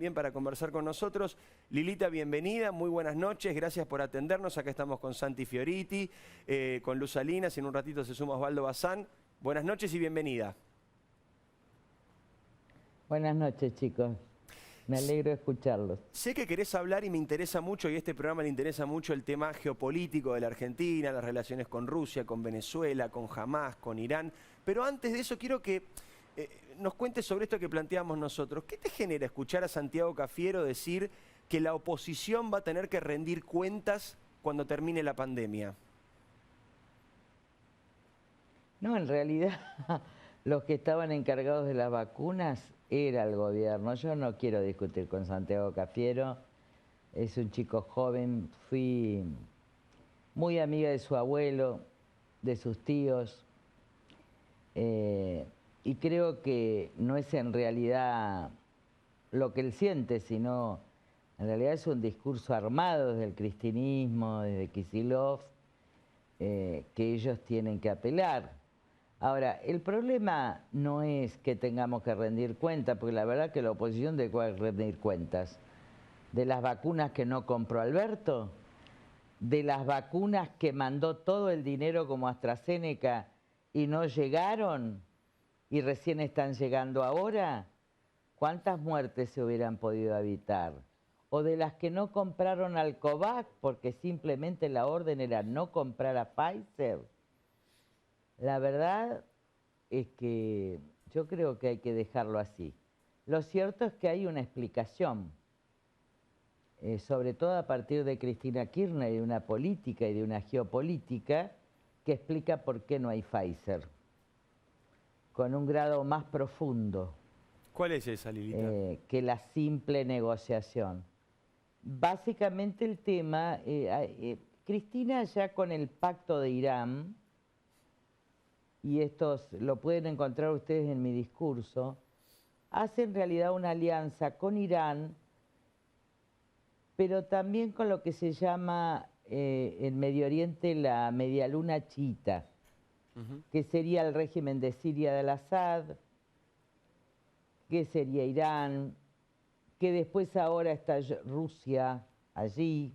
Bien, para conversar con nosotros. Lilita, bienvenida, muy buenas noches, gracias por atendernos. Acá estamos con Santi Fioriti, con Luz Salinas, y en un ratito se suma Osvaldo Bazán. Buenas noches y bienvenida. Buenas noches, chicos. Me alegro de escucharlos. Sé que querés hablar y me interesa mucho, y a este programa le interesa mucho el tema geopolítico de la Argentina, las relaciones con Rusia, con Venezuela, con Hamás, con Irán. Pero antes de eso quiero que nos cuentes sobre esto que planteamos nosotros. ¿Qué te genera escuchar a Santiago Cafiero decir que la oposición va a tener que rendir cuentas cuando termine la pandemia? No, en realidad los que estaban encargados de las vacunas era el gobierno. Yo no quiero discutir con Santiago Cafiero. Es un chico joven. Fui muy amiga de su abuelo, de sus tíos. Y creo que no es en realidad lo que él siente, sino en realidad es un discurso armado desde el cristinismo, desde Kicillof, que ellos tienen que apelar. Ahora, el problema no es que tengamos que rendir cuentas, porque la verdad que la oposición de cuál rendir cuentas. De las vacunas que no compró Alberto, de las vacunas que mandó todo el dinero como AstraZeneca y no llegaron y recién están llegando ahora. ¿Cuántas muertes se hubieran podido evitar? O de las que no compraron al COVAX porque simplemente la orden era no comprar a Pfizer. La verdad es que yo creo que hay que dejarlo así. Lo cierto es que hay una explicación, sobre todo a partir de Cristina Kirchner y de una política y de una geopolítica que explica por qué no hay Pfizer, con un grado más profundo. ¿Cuál es esa, Lilita? Que la simple negociación. Básicamente el tema, Cristina ya con el pacto de Irán, y esto lo pueden encontrar ustedes en mi discurso, hace en realidad una alianza con Irán, pero también con lo que se llama en Medio Oriente la medialuna chiita, que sería el régimen de Siria de Al-Assad, que sería Irán, que después ahora está Rusia allí.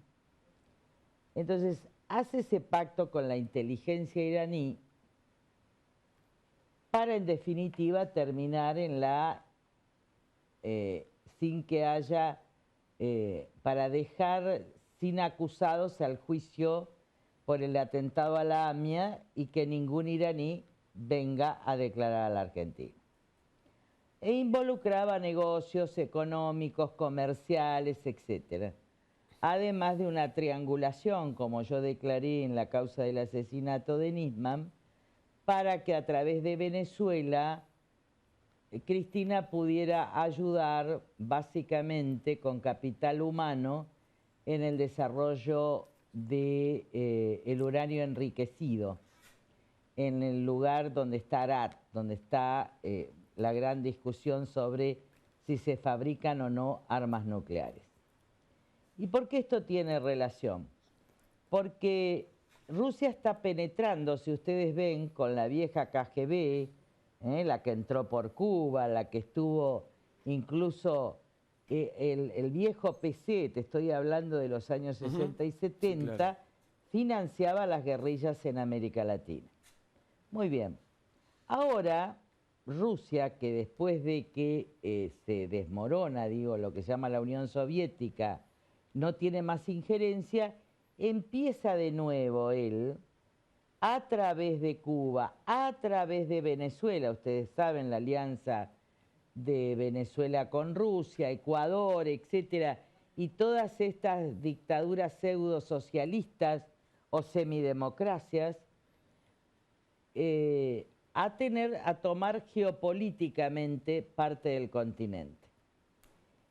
Entonces hace ese pacto con la inteligencia iraní para en definitiva terminar en la, sin que haya, para dejar sin acusados al juicio por el atentado a la AMIA y que ningún iraní venga a declarar a la Argentina. E involucraba negocios económicos, comerciales, etc. Además de una triangulación, como yo declaré en la causa del asesinato de Nisman, para que a través de Venezuela Cristina pudiera ayudar básicamente con capital humano en el desarrollo del uranio enriquecido, en el lugar donde está Arat, donde está la gran discusión sobre si se fabrican o no armas nucleares. ¿Y por qué esto tiene relación? Porque Rusia está penetrando, si ustedes ven, con la vieja KGB, la que entró por Cuba, la que estuvo incluso el viejo PC, te estoy hablando de los años 60 y 70, sí, claro, financiaba las guerrillas en América Latina. Muy bien. Ahora, Rusia, que después de que se desmorona, digo, lo que se llama la Unión Soviética, no tiene más injerencia, empieza de nuevo él, a través de Cuba, a través de Venezuela, ustedes saben la alianza de Venezuela con Rusia, Ecuador, etcétera, y todas estas dictaduras pseudo-socialistas o semidemocracias, a tomar geopolíticamente parte del continente.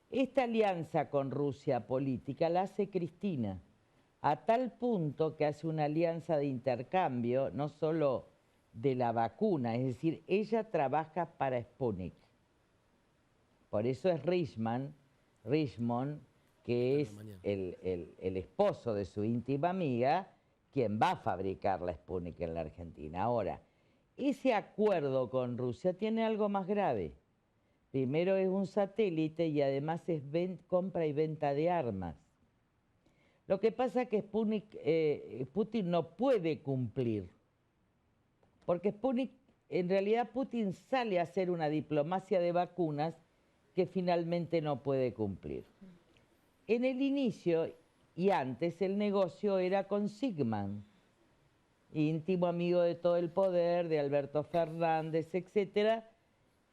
Esta alianza con Rusia política la hace Cristina, a tal punto que hace una alianza de intercambio, no solo de la vacuna, es decir, ella trabaja para Sputnik. Por eso es Richmond, que es el esposo de su íntima amiga, quien va a fabricar la Sputnik en la Argentina. Ahora, ese acuerdo con Rusia tiene algo más grave, Primero es un satélite y además es compra y venta de armas. Lo que pasa es que Putin no puede cumplir, porque en realidad Putin sale a hacer una diplomacia de vacunas que finalmente no puede cumplir. En el inicio y antes el negocio era con Sigman, íntimo amigo de todo el poder, de Alberto Fernández, etcétera,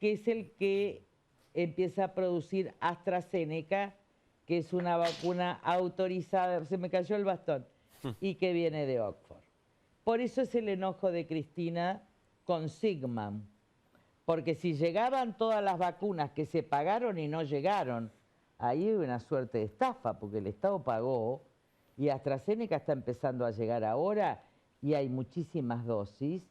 que es el que empieza a producir AstraZeneca, que es una vacuna autorizada, se me cayó el bastón, y que viene de Oxford. Por eso es el enojo de Cristina con Sigman, porque si llegaban todas las vacunas que se pagaron y no llegaron, ahí hay una suerte de estafa, porque el Estado pagó y AstraZeneca está empezando a llegar ahora y hay muchísimas dosis.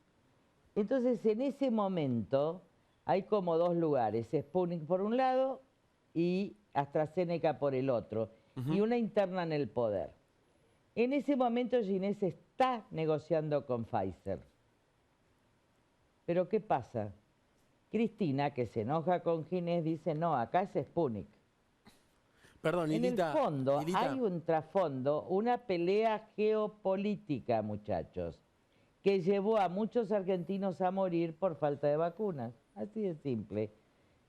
Entonces, en ese momento hay como dos lugares, Sputnik por un lado y AstraZeneca por el otro, y una interna en el poder. En ese momento Ginés está negociando con Pfizer. Pero ¿qué pasa? Cristina, que se enoja con Ginés, dice, no, acá es Sputnik. Perdón, Lilita, en el fondo Lilita, hay un trasfondo, una pelea geopolítica, muchachos, que llevó a muchos argentinos a morir por falta de vacunas. Así de simple.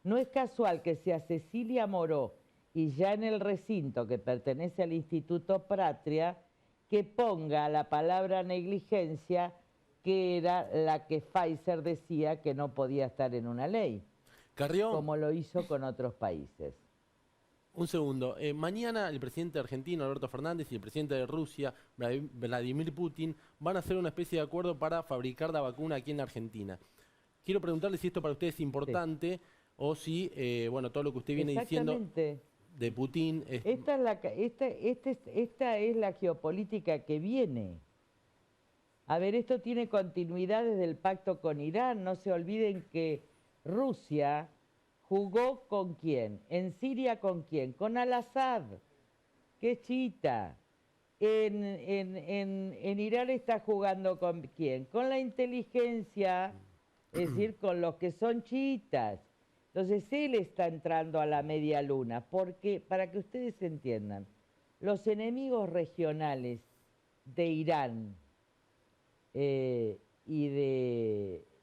No es casual que sea Cecilia Moró y ya en el recinto que pertenece al Instituto Patria, que ponga la palabra negligencia, que era la que Pfizer decía que no podía estar en una ley, Carrió, como lo hizo con otros países. un segundo. Mañana el presidente argentino, Alberto Fernández, y el presidente de Rusia, Vladimir Putin, van a hacer una especie de acuerdo para fabricar la vacuna aquí en la Argentina. Quiero preguntarle si esto para usted es importante o si, bueno, todo lo que usted viene diciendo de Putin es... Esta es la geopolítica que viene. A ver, esto tiene continuidad desde el pacto con Irán. No se olviden que Rusia jugó ¿con quién? En Siria ¿con quién? Con Al-Assad, que es chiita. En Irán está jugando ¿con quién? Con la inteligencia, es decir, con los que son chiitas. Entonces él está entrando a la media luna, porque, para que ustedes entiendan, los enemigos regionales de Irán y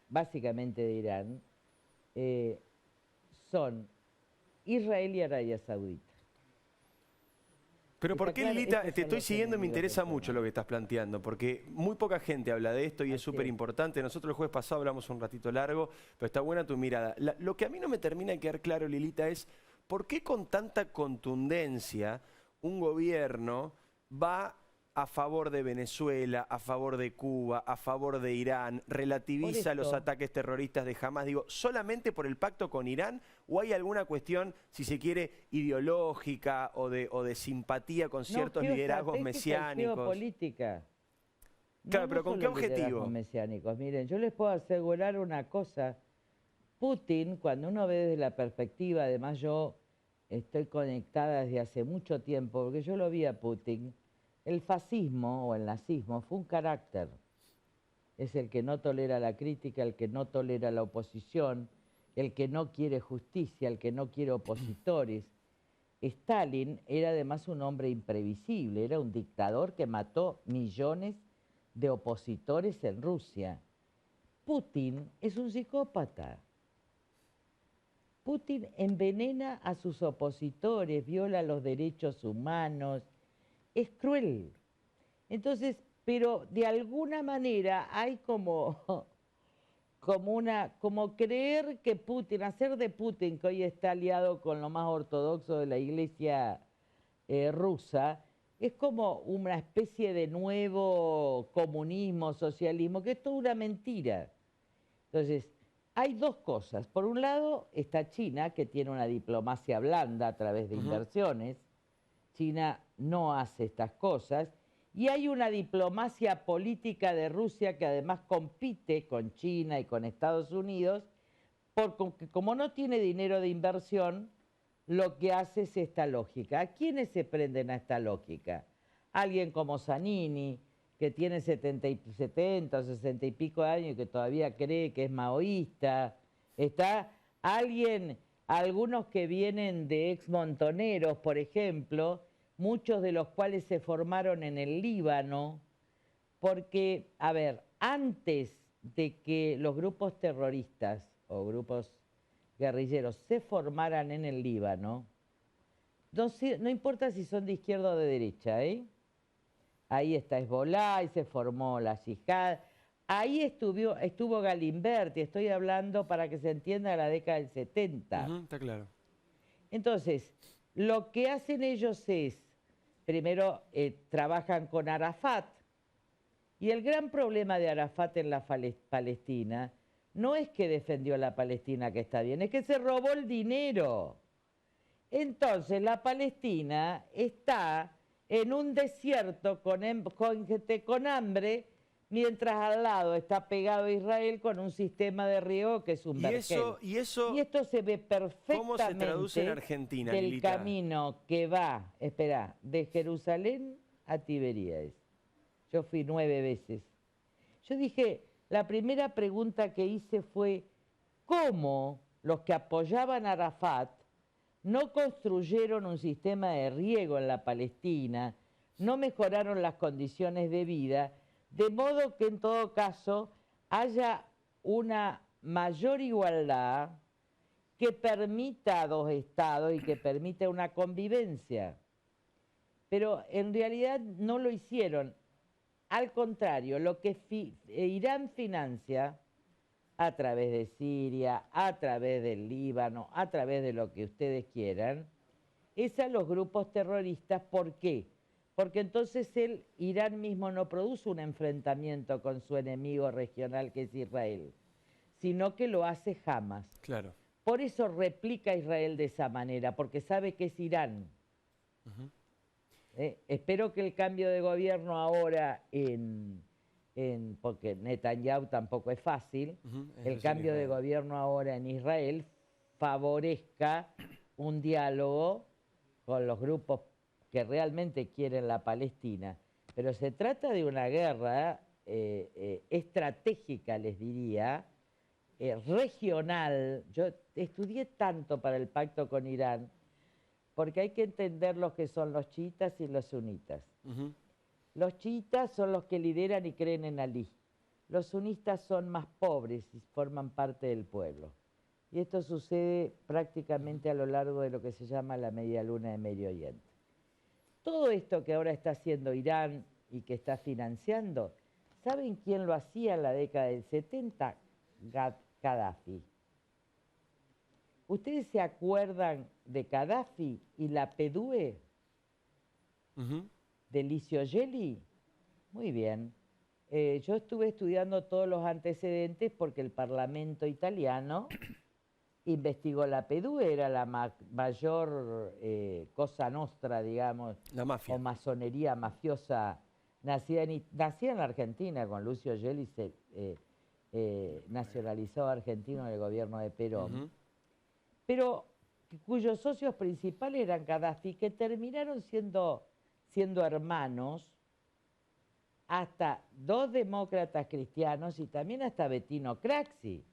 básicamente de Irán, son Israel y Arabia Saudita. Pero ¿por qué, Lilita? Te estoy siguiendo y me interesa mucho lo que estás planteando, porque muy poca gente habla de esto y es súper importante. Nosotros el jueves pasado hablamos un ratito largo, pero está buena tu mirada. Lo que a mí no me termina de quedar claro, Lilita, es ¿por qué con tanta contundencia un gobierno va a favor de Venezuela, a favor de Cuba, a favor de Irán, relativiza los ataques terroristas de Hamás? Digo, ¿solamente por el pacto con Irán o hay alguna cuestión, si se quiere, ideológica o de simpatía con ciertos liderazgos mesiánicos? Geopolítica. Claro, pero ¿con qué objetivo? Mesiánicos. Miren, yo les puedo asegurar una cosa. Putin, cuando uno ve desde la perspectiva, además yo estoy conectada desde hace mucho tiempo, porque yo lo vi a Putin. El fascismo o el nazismo fue un carácter. Es el que no tolera la crítica, el que no tolera la oposición, el que no quiere justicia, el que no quiere opositores. Stalin era además un hombre imprevisible, era un dictador que mató millones de opositores en Rusia. Putin es un psicópata. Putin envenena a sus opositores, viola los derechos humanos, es cruel. Entonces, pero de alguna manera hay como creer que Putin, hacer de Putin, que hoy está aliado con lo más ortodoxo de la iglesia rusa, es como una especie de nuevo comunismo, socialismo, que es toda una mentira. Entonces, hay dos cosas. Por un lado está China, que tiene una diplomacia blanda a través de inversiones. China no hace estas cosas. Y hay una diplomacia política de Rusia que además compite con China y con Estados Unidos, porque como no tiene dinero de inversión, lo que hace es esta lógica. ¿A quiénes se prenden a esta lógica? Alguien como Zanini, que tiene 70 o 60 y pico de años y que todavía cree que es maoísta. Está alguien algunos que vienen de ex montoneros, por ejemplo, muchos de los cuales se formaron en el Líbano, porque, a ver, antes de que los grupos terroristas o grupos guerrilleros se formaran en el Líbano, no importa si son de izquierda o de derecha, ¿eh? Ahí está Hezbollah, ahí se formó la Yihad, ahí estuvo Galimberti, estoy hablando para que se entienda la década del 70. Está claro. Entonces, lo que hacen ellos es, primero trabajan con Arafat, y el gran problema de Arafat en la Palestina no es que defendió la Palestina, que está bien, es que se robó el dinero. Entonces la Palestina está en un desierto con gente con hambre, mientras al lado está pegado Israel con un sistema de riego que es un vergel. Y esto se ve perfectamente ¿cómo se traduce en Argentina, del Lilita? camino que va, espera, de Jerusalén a Tiberíades. Yo fui 9 veces. Yo dije, la primera pregunta que hice fue, ¿cómo los que apoyaban a Arafat no construyeron un sistema de riego en la Palestina, no mejoraron las condiciones de vida, de modo que en todo caso haya una mayor igualdad que permita 2 estados y que permita una convivencia? Pero en realidad no lo hicieron. Al contrario, lo que Irán financia a través de Siria, a través del Líbano, a través de lo que ustedes quieran, es a los grupos terroristas. ¿Por qué? Porque entonces Irán mismo no produce un enfrentamiento con su enemigo regional que es Israel, sino que lo hace Hamas. Claro. Por eso replica Israel de esa manera, porque sabe que es Irán. Espero que el cambio de gobierno ahora porque Netanyahu tampoco es fácil, el cambio de gobierno ahora en Israel favorezca un diálogo con los grupos que realmente quieren la Palestina. Pero se trata de una guerra estratégica, les diría, regional. Yo estudié tanto para el pacto con Irán, porque hay que entender lo que son los chiitas y los sunitas. Los chiitas son los que lideran y creen en Alí. Los sunistas son más pobres y forman parte del pueblo. Y esto sucede prácticamente a lo largo de lo que se llama la media luna de Medio Oriente. Todo esto que ahora está haciendo Irán y que está financiando, ¿saben quién lo hacía en la década del 70? Gaddafi. ¿Ustedes se acuerdan de Gaddafi y la PDUE? ¿De Licio Gelli? Muy bien. Yo estuve estudiando todos los antecedentes porque el Parlamento italiano investigó la PDUE, era la mayor cosa nostra, digamos, la mafia, o masonería mafiosa nacida en la Argentina, con Lucio Gelli se nacionalizó argentino en el gobierno de Perón. Pero cuyos socios principales eran Gaddafi, que terminaron siendo hermanos, hasta 2 demócratas cristianos y también hasta Bettino Craxi.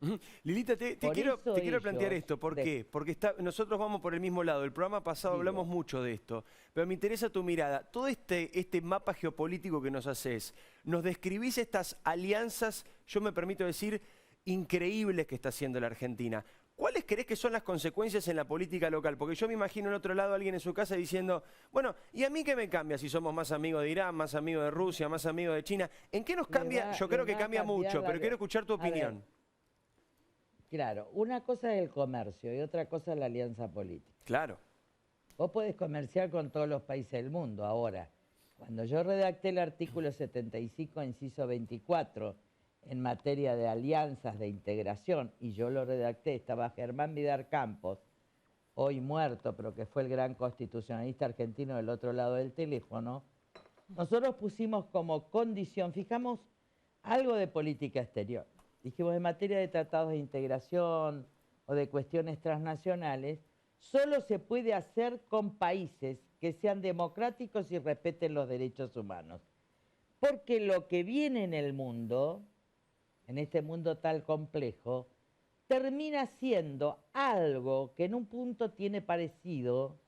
Lilita, te quiero plantear esto. ¿Por qué? Porque nosotros vamos por el mismo lado. El programa pasado hablamos mucho de esto, pero me interesa tu mirada. Todo este mapa geopolítico que nos haces, nos describís estas alianzas, yo me permito decir, increíbles que está haciendo la Argentina. ¿Cuáles crees que son las consecuencias en la política local? Porque yo me imagino en otro lado alguien en su casa diciendo, bueno, ¿y a mí qué me cambia si somos más amigos de Irán, más amigos de Rusia, más amigos de China? ¿En qué nos cambia? Yo creo que cambia mucho, pero quiero escuchar tu opinión. Claro, una cosa es el comercio y otra cosa es la alianza política. Claro. Vos podés comerciar con todos los países del mundo. Ahora, cuando yo redacté el artículo 75, inciso 24, en materia de alianzas, de integración, y yo lo redacté, estaba Germán Vidar Campos, hoy muerto, pero que fue el gran constitucionalista argentino del otro lado del teléfono. Nosotros pusimos como condición, fijamos algo de política exterior. Dijimos, en materia de tratados de integración o de cuestiones transnacionales, solo se puede hacer con países que sean democráticos y respeten los derechos humanos. Porque lo que viene en el mundo, en este mundo tan complejo, termina siendo algo que en un punto tiene parecido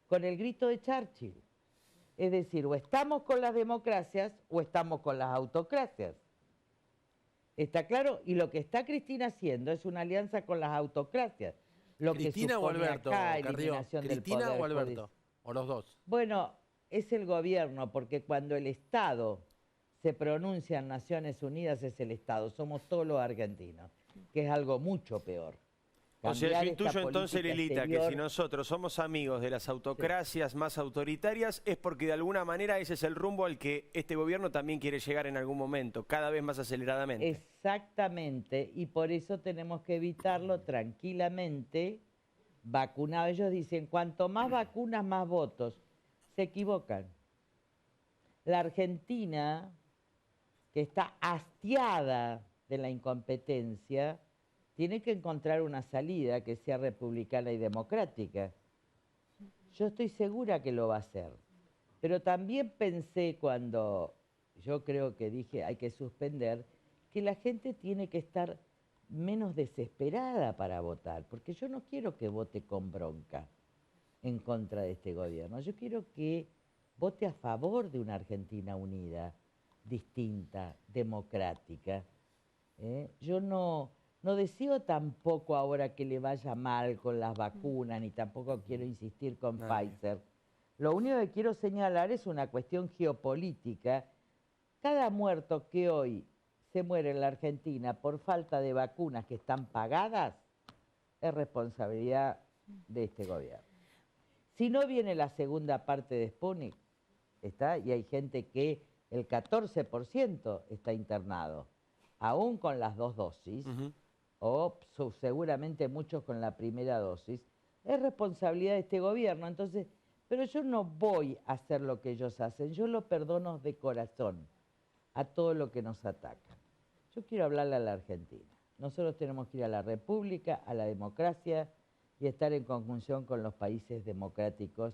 con el grito de Churchill. Es decir, o estamos con las democracias o estamos con las autocracias. ¿Está claro? Y lo que está Cristina haciendo es una alianza con las autocracias. Lo ¿Cristina que o supone Alberto, acá Carrió? eliminación del ¿Cristina poder o Alberto? judicial. ¿O los dos? Bueno, es el gobierno, porque cuando el Estado se pronuncia en Naciones Unidas es el Estado, somos todos los argentinos, que es algo mucho peor. O sea, yo Cambiar esta intuyo entonces, política Lilita, que exterior. si nosotros somos amigos de las autocracias más autoritarias, es porque de alguna manera ese es el rumbo al que este gobierno también quiere llegar en algún momento, cada vez más aceleradamente. Exactamente, y por eso tenemos que evitarlo tranquilamente, vacunado. Ellos dicen, cuanto más vacunas, más votos. Se equivocan. La Argentina, que está hastiada de la incompetencia, tiene que encontrar una salida que sea republicana y democrática. Yo estoy segura que lo va a hacer. Pero también pensé cuando yo creo que dije hay que suspender, que la gente tiene que estar menos desesperada para votar, porque yo no quiero que vote con bronca en contra de este gobierno. Yo quiero que vote a favor de una Argentina unida, distinta, democrática. Yo no deseo tampoco ahora que le vaya mal con las vacunas, ni tampoco quiero insistir con Pfizer. Lo único que quiero señalar es una cuestión geopolítica. Cada muerto que hoy se muere en la Argentina por falta de vacunas que están pagadas es responsabilidad de este gobierno. Si no viene la segunda parte de Sputnik, ¿está? Y hay gente que el 14% está internado, aún con las 2 dosis, o seguramente muchos con la primera dosis, es responsabilidad de este gobierno. Entonces, pero yo no voy a hacer lo que ellos hacen, yo lo perdono de corazón a todo lo que nos ataca. Yo quiero hablarle a la Argentina. Nosotros tenemos que ir a la República, a la democracia y estar en conjunción con los países democráticos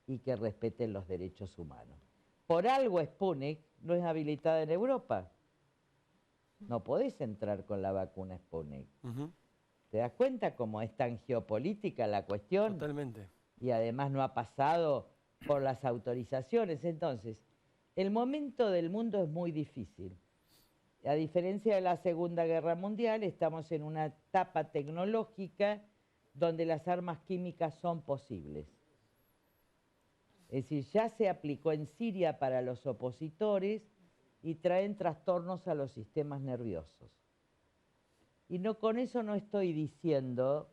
y que respeten los derechos humanos. Por algo Sputnik no es habilitada en Europa. No podés entrar con la vacuna Sputnik. ¿Te das cuenta cómo es tan geopolítica la cuestión? Totalmente. Y además no ha pasado por las autorizaciones. Entonces, el momento del mundo es muy difícil. A diferencia de la Segunda Guerra Mundial, estamos en una etapa tecnológica donde las armas químicas son posibles. Es decir, ya se aplicó en Siria para los opositores y traen trastornos a los sistemas nerviosos. Y no, con eso no estoy diciendo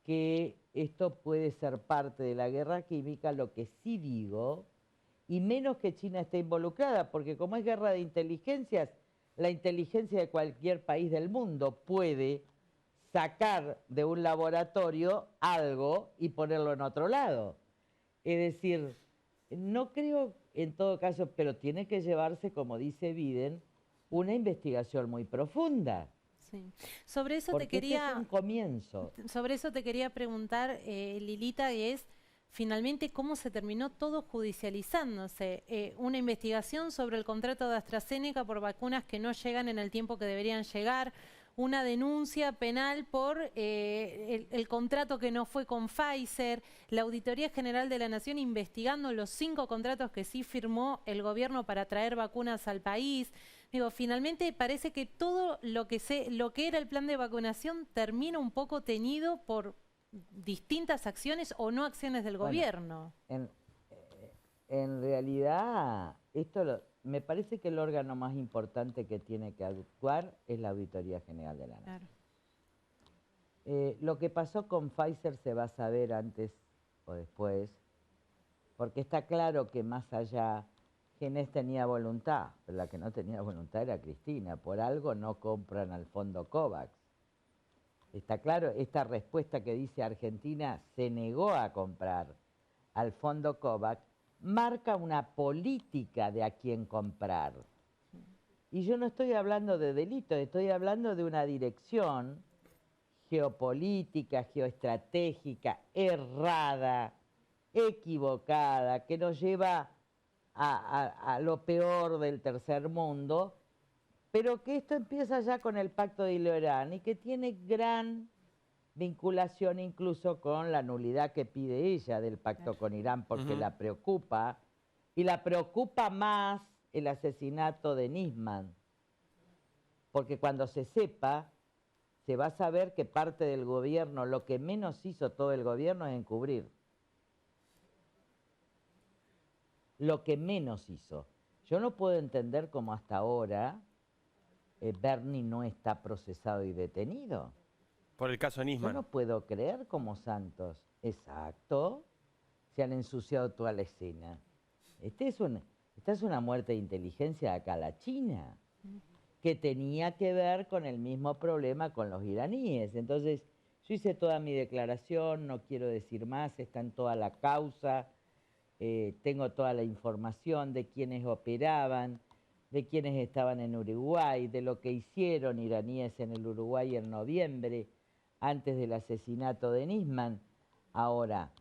que esto puede ser parte de la guerra química, lo que sí digo, y menos que China esté involucrada, porque como es guerra de inteligencias, la inteligencia de cualquier país del mundo puede sacar de un laboratorio algo y ponerlo en otro lado. Es decir, no creo en todo caso, pero tiene que llevarse, como dice Biden, una investigación muy profunda. Sí. Sobre eso porque este es un comienzo. Sobre eso te quería preguntar, Lilita, y es finalmente cómo se terminó todo judicializándose. Una investigación sobre el contrato de AstraZeneca por vacunas que no llegan en el tiempo que deberían llegar, una denuncia penal por el contrato que no fue con Pfizer, la Auditoría General de la Nación investigando los 5 contratos que sí firmó el gobierno para traer vacunas al país. Digo, finalmente parece que todo lo que era el plan de vacunación termina un poco teñido por distintas acciones o no acciones del gobierno. En realidad, me parece que el órgano más importante que tiene que actuar es la Auditoría General de la Nación. Claro. Lo que pasó con Pfizer se va a saber antes o después, porque está claro que más allá, Ginés tenía voluntad, pero la que no tenía voluntad era Cristina. Por algo no compran al fondo COVAX. Está claro, esta respuesta que dice Argentina se negó a comprar al fondo COVAX, marca una política de a quién comprar. Y yo no estoy hablando de delitos, estoy hablando de una dirección geopolítica, geoestratégica, errada, equivocada, que nos lleva a lo peor del tercer mundo, pero que esto empieza ya con el pacto de Irán y que tiene gran vinculación incluso con la nulidad que pide ella del pacto con Irán porque la preocupa, y la preocupa más el asesinato de Nisman, porque cuando se sepa, se va a saber que parte del gobierno, lo que menos hizo todo el gobierno es encubrir. Lo que menos hizo. Yo no puedo entender cómo hasta ahora Bernie no está procesado y detenido. Por el caso Yo Nisman. no puedo creer como Santos. Exacto. Se han ensuciado toda la escena. Esta es una muerte de inteligencia acá a la China, que tenía que ver con el mismo problema con los iraníes. Entonces, yo hice toda mi declaración, no quiero decir más, está en toda la causa, tengo toda la información de quienes operaban, de quienes estaban en Uruguay, de lo que hicieron iraníes en el Uruguay en noviembre, antes del asesinato de Nisman. Ahora,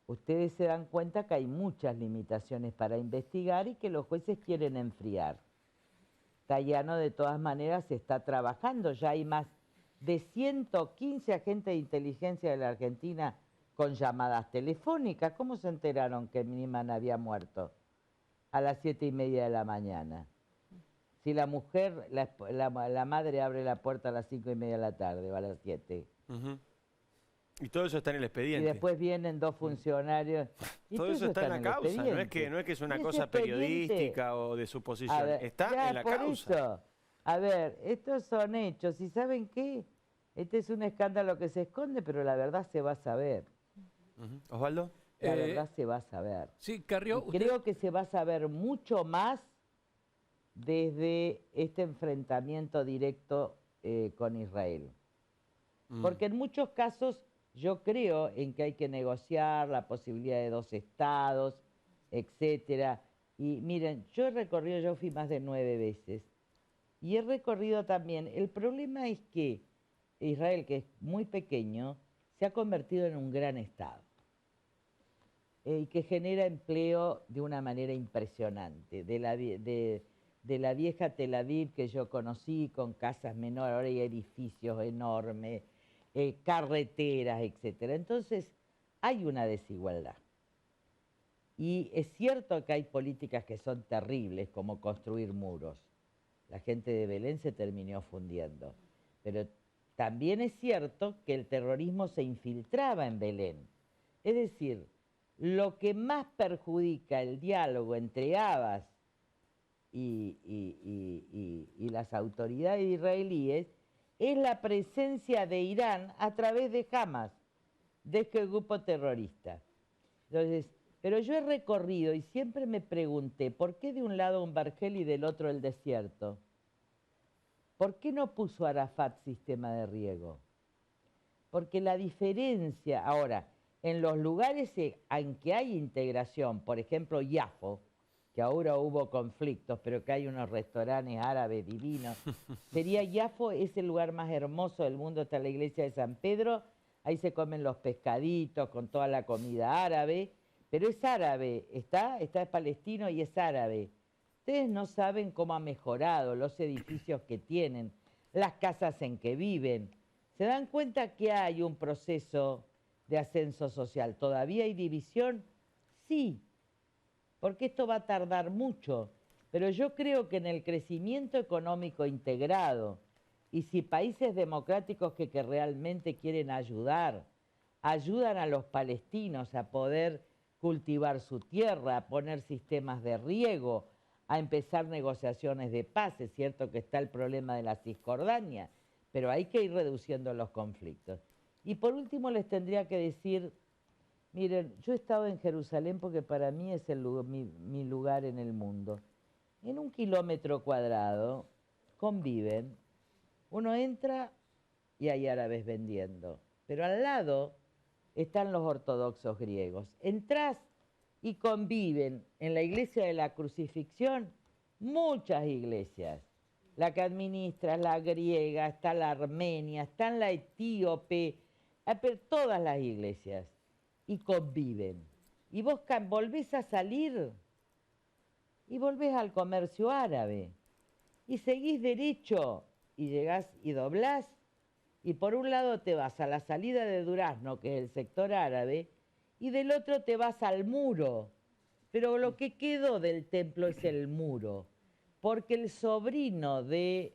ustedes se dan cuenta que hay muchas limitaciones para investigar y que los jueces quieren enfriar. Cayano de todas maneras está trabajando, ya hay más de 115 agentes de inteligencia de la Argentina con llamadas telefónicas. ¿Cómo se enteraron que Nisman había muerto? A las 7:30 de la mañana. Si la mujer, la madre abre la puerta a las 5:30 de la tarde o a las 7. Y todo eso está en el Y expediente. después vienen dos funcionarios. Y Todo eso está en la el causa, no es expediente. que es una Y ese cosa expediente, periodística o de suposición, a ver, está ya, en la por causa. eso, a ver, estos son hechos, ¿y saben qué? Este es un escándalo que se esconde, pero la verdad se va a saber. Osvaldo. La verdad se va a saber. Sí, Carrió, Y creo que se va a saber mucho más desde este enfrentamiento directo con Israel. Porque en muchos casos yo creo en que hay que negociar la posibilidad de 2 estados, etcétera. Y miren, yo fui más de 9 veces. Y he recorrido también, el problema es que Israel, que es muy pequeño, se ha convertido en un gran estado. Y que genera empleo de una manera impresionante. De la vieja Tel Aviv que yo conocí, con casas menores, ahora hay edificios enormes, carreteras, etcétera. Entonces, hay una desigualdad. Y es cierto que hay políticas que son terribles, como construir muros. La gente de Belén se terminó fundiendo. Pero también es cierto que el terrorismo se infiltraba en Belén. Es decir, lo que más perjudica el diálogo entre Abbas y las autoridades israelíes es la presencia de Irán a través de Hamas, de este grupo terrorista. Entonces, pero yo he recorrido y siempre me pregunté, ¿por qué de un lado un vergel y del otro el desierto? ¿Por qué no puso Arafat sistema de riego? Porque la diferencia, ahora, en los lugares en que hay integración, por ejemplo, Yafo, que ahora hubo conflictos, pero que hay unos restaurantes árabes divinos, sería Yafo, es el lugar más hermoso del mundo, está la iglesia de San Pedro, ahí se comen los pescaditos con toda la comida árabe, pero es árabe, está palestino y es árabe. Ustedes no saben cómo ha mejorado los edificios que tienen, las casas en que viven. ¿Se dan cuenta que hay un proceso de ascenso social? ¿Todavía hay división? Sí, porque esto va a tardar mucho. Pero yo creo que en el crecimiento económico integrado, y si países democráticos que realmente quieren ayudar, ayudan a los palestinos a poder cultivar su tierra, a poner sistemas de riego, a empezar negociaciones de paz. Es cierto que está el problema de la Cisjordania, pero hay que ir reduciendo los conflictos. Y por último les tendría que decir, miren, yo he estado en Jerusalén porque para mí es mi lugar en el mundo. En 1 kilómetro cuadrado conviven, uno entra y hay árabes vendiendo, pero al lado están los ortodoxos griegos. Entrás y conviven en la iglesia de la crucifixión muchas iglesias. La que administra, la griega, está la armenia, está la etíope, todas las iglesias. Y conviven. Y vos volvés a salir y volvés al comercio árabe. y seguís derecho y llegás y doblás, y por un lado te vas a la salida de Durazno, que es el sector árabe, y del otro te vas al muro. Pero lo que quedó del templo es el muro, porque el sobrino de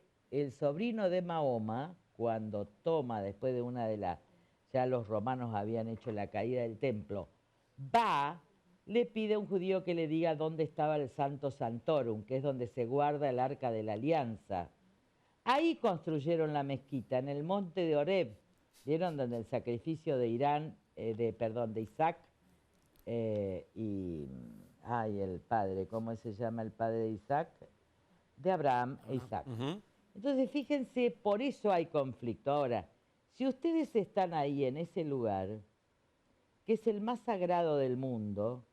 Mahoma, cuando toma, después de una de las, ya los romanos habían hecho la caída del templo, le pide a un judío que le diga dónde estaba el Santo Santorum, que es donde se guarda el Arca de la Alianza. Ahí construyeron la mezquita, en el monte de Horeb. ¿Vieron? Donde el sacrificio de de Isaac el padre, ¿cómo se llama el padre de Isaac? De Abraham e Isaac. Entonces, fíjense, por eso hay conflicto. Ahora, si ustedes están ahí en ese lugar, que es el más sagrado del mundo,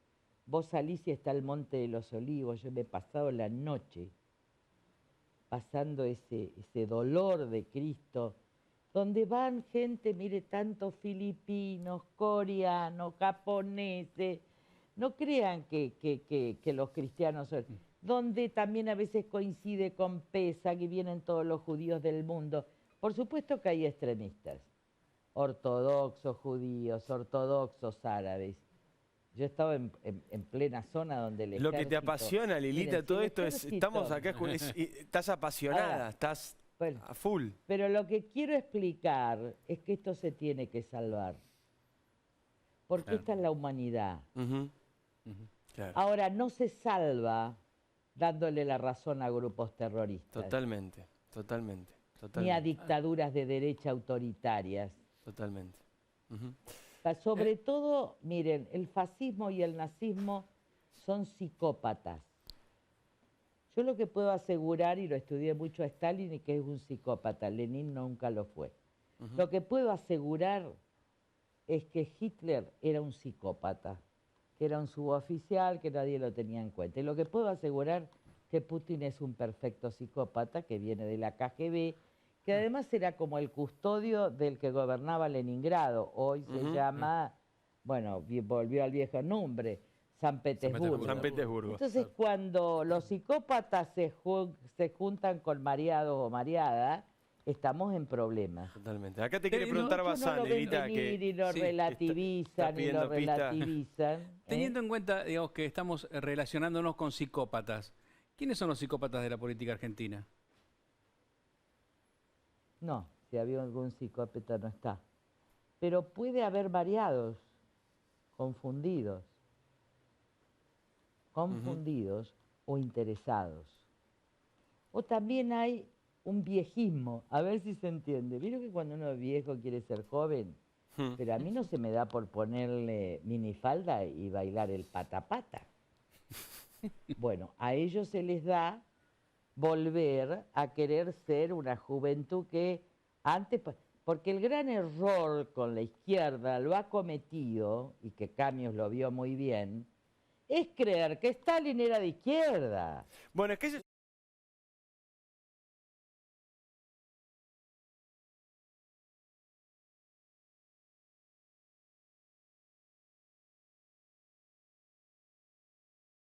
vos salís y está el Monte de los Olivos, yo me he pasado la noche pasando ese dolor de Cristo, donde van gente, mire, tanto filipinos, coreanos, japoneses, no crean que los cristianos son, donde también a veces coincide con Pesach y vienen todos los judíos del mundo. Por supuesto que hay extremistas, ortodoxos judíos, ortodoxos árabes. Yo he estado en plena zona donde el ejército... Lo que te apasiona, Lilita, miren, todo si el esto es... ejército- Estamos acá, estás apasionada, Ahora, estás bueno, a full. pero lo que quiero explicar es que esto se tiene que salvar. Porque Claro. esta es la humanidad. Ujú. Claro. Ahora, no se salva dándole la razón a grupos terroristas, Totalmente, totalmente, ni a totalmente, dictaduras de derecha autoritarias. totalmente. Ujú. Sobre todo, miren, el fascismo y el nazismo son psicópatas. Yo lo que puedo asegurar, y lo estudié mucho a Stalin, y que es un psicópata, Lenin nunca lo fue. Lo que puedo asegurar es que Hitler era un psicópata, que era un suboficial, que nadie lo tenía en cuenta. Y lo que puedo asegurar que Putin es un perfecto psicópata, que viene de la KGB, que además era como el custodio del que gobernaba Leningrado. Hoy se llama, bueno, volvió al viejo nombre, San Petersburgo. San Petersburgo. Entonces, cuando los psicópatas se juntan con mareados o mareadas, estamos en problemas. Totalmente. Acá te quiere No, preguntar Muchos no Bazán, lo ven Lilita, venir que... y lo sí, relativizan está y lo pidiendo pista. relativizan. Teniendo en cuenta, digamos, que estamos relacionándonos con psicópatas, ¿quiénes son los psicópatas de la política argentina? No, si había algún psicópata no está. Pero puede haber variados, confundidos o interesados. O también hay un viejismo, a ver si se entiende. ¿Vieron que cuando uno es viejo quiere ser joven? Pero a mí no se me da por ponerle minifalda y bailar el pata-pata. Bueno, a ellos se les da volver a querer ser una juventud que antes... Porque el gran error con la izquierda lo ha cometido, y que Camus lo vio muy bien, es creer que Stalin era de izquierda. Bueno, es que ese